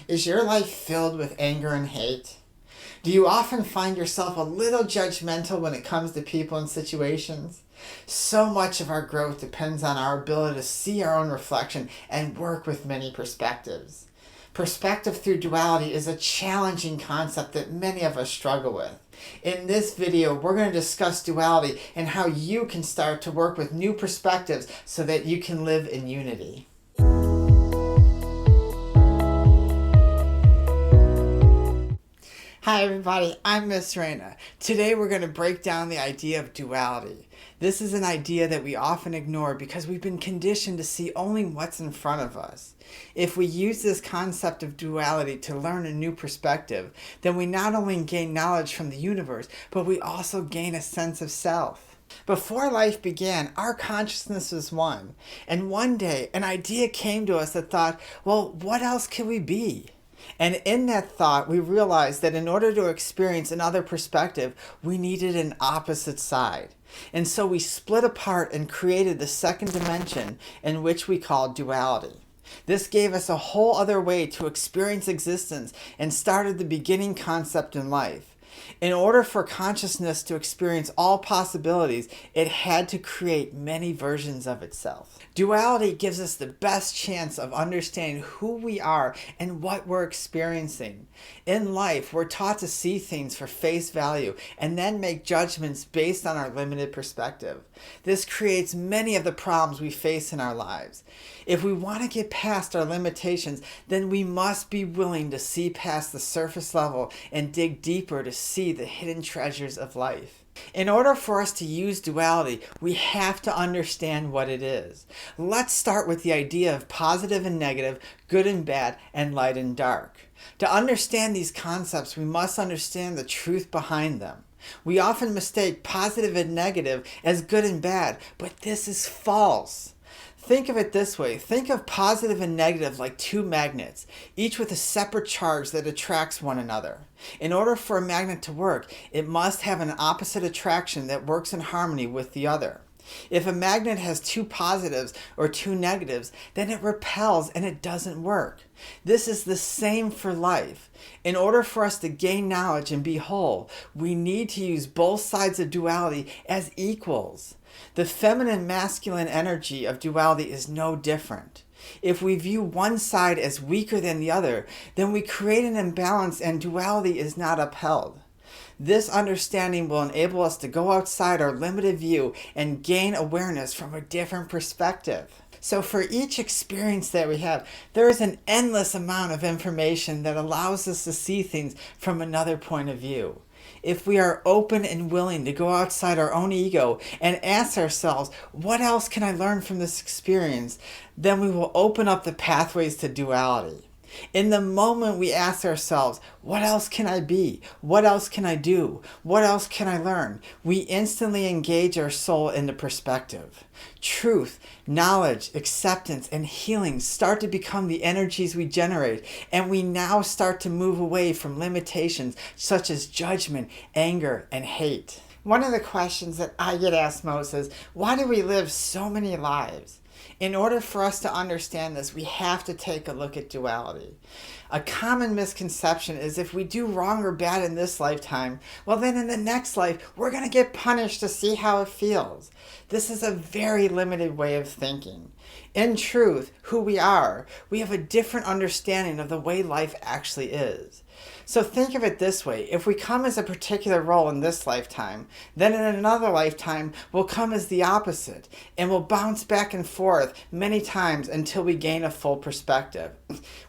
Is your life filled with anger and hate? Do you often find yourself a little judgmental when it comes to people and situations? So much of our growth depends on our ability to see our own reflection and work with many perspectives. Perspective through duality is a challenging concept that many of us struggle with. In this video, we're going to discuss duality and how you can start to work with new perspectives so that you can live in unity. Hi everybody, I'm Miss Raina. Today we're going to break down the idea of duality. This is an idea that we often ignore because we've been conditioned to see only what's in front of us. If we use this concept of duality to learn a new perspective, then we not only gain knowledge from the universe, but we also gain a sense of self. Before life began, our consciousness was one. And one day, an idea came to us that thought, well, what else can we be? And in that thought, we realized that in order to experience another perspective, we needed an opposite side. And so we split apart and created the second dimension, in which we call duality. This gave us a whole other way to experience existence and started the beginning concept in life. In order for consciousness to experience all possibilities, it had to create many versions of itself. Duality gives us the best chance of understanding who we are and what we're experiencing. In life, we're taught to see things for face value and then make judgments based on our limited perspective. This creates many of the problems we face in our lives. If we want to get past our limitations, then we must be willing to see past the surface level and dig deeper to see the hidden treasures of life. In order for us to use duality, we have to understand what it is. Let's start with the idea of positive and negative, good and bad, and light and dark. To understand these concepts, we must understand the truth behind them. We often mistake positive and negative as good and bad, but this is false. Think of it this way. Think of positive and negative like two magnets, each with a separate charge that attracts one another. In order for a magnet to work, it must have an opposite attraction that works in harmony with the other. If a magnet has two positives or two negatives, then it repels and it doesn't work. This is the same for life. In order for us to gain knowledge and be whole, we need to use both sides of duality as equals. The feminine masculine energy of duality is no different. If we view one side as weaker than the other, then we create an imbalance and duality is not upheld. This understanding will enable us to go outside our limited view and gain awareness from a different perspective. So for each experience that we have, there is an endless amount of information that allows us to see things from another point of view. If we are open and willing to go outside our own ego and ask ourselves, what else can I learn from this experience? Then we will open up the pathways to duality. In the moment we ask ourselves, what else can I be? What else can I do? What else can I learn? We instantly engage our soul into perspective. Truth, knowledge, acceptance, and healing start to become the energies we generate, and we now start to move away from limitations such as judgment, anger, and hate. One of the questions that I get asked most is, why do we live so many lives? In order for us to understand this, we have to take a look at duality. A common misconception is if we do wrong or bad in this lifetime, well then in the next life, we're going to get punished to see how it feels. This is a very limited way of thinking. In truth, who we are, we have a different understanding of the way life actually is. So think of it this way. If we come as a particular role in this lifetime, then in another lifetime we'll come as the opposite, and we'll bounce back and forth many times until we gain a full perspective.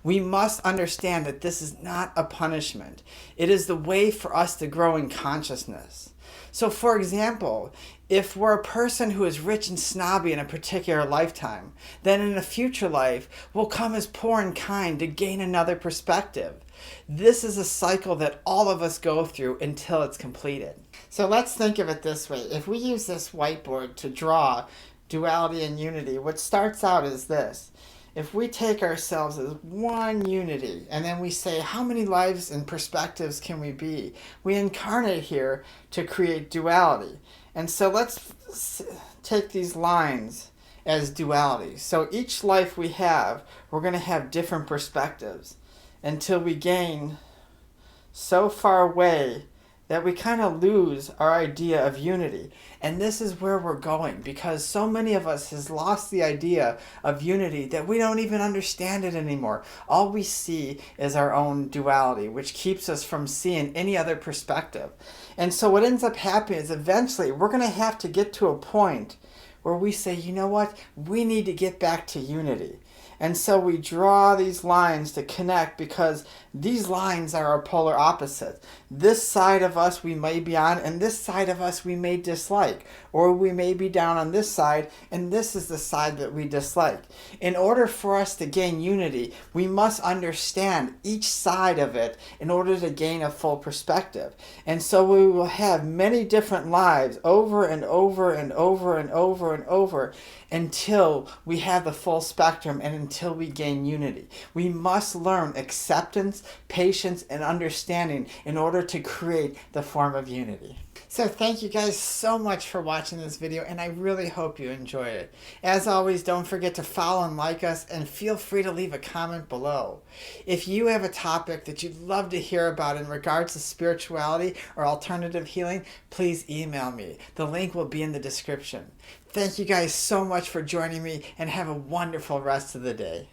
We must understand that this is not a punishment. It is the way for us to grow in consciousness. So for example, if we're a person who is rich and snobby in a particular lifetime, then in a future life, we'll come as poor and kind to gain another perspective. This is a cycle that all of us go through until it's completed. So let's think of it this way. If we use this whiteboard to draw duality and unity, what starts out is this. If we take ourselves as one unity and then we say, how many lives and perspectives can we be? We incarnate here to create duality. And so let's take these lines as duality. So each life we have, we're going to have different perspectives. until we gain so far away that we kind of lose our idea of unity. And this is where we're going, because so many of us has lost the idea of unity that we don't even understand it anymore. All we see is our own duality, which keeps us from seeing any other perspective. And so what ends up happening is eventually we're going to have to get to a point where we say, you know what, we need to get back to unity. And so we draw these lines to connect, because these lines are our polar opposites. This side of us we may be on, and this side of us we may dislike. Or we may be down on this side, and this is the side that we dislike. In order for us to gain unity, we must understand each side of it in order to gain a full perspective. And so we will have many different lives over and over and over and over and over until we have the full spectrum and until we gain unity. We must learn acceptance, patience, and understanding in order to create the form of unity. So thank you guys so much for watching this video, and I really hope you enjoyed it. As always, don't forget to follow and like us, and feel free to leave a comment below. If you have a topic that you'd love to hear about in regards to spirituality or alternative healing, please email me. The link will be in the description. Thank you guys so much for joining me, and have a wonderful rest of the day.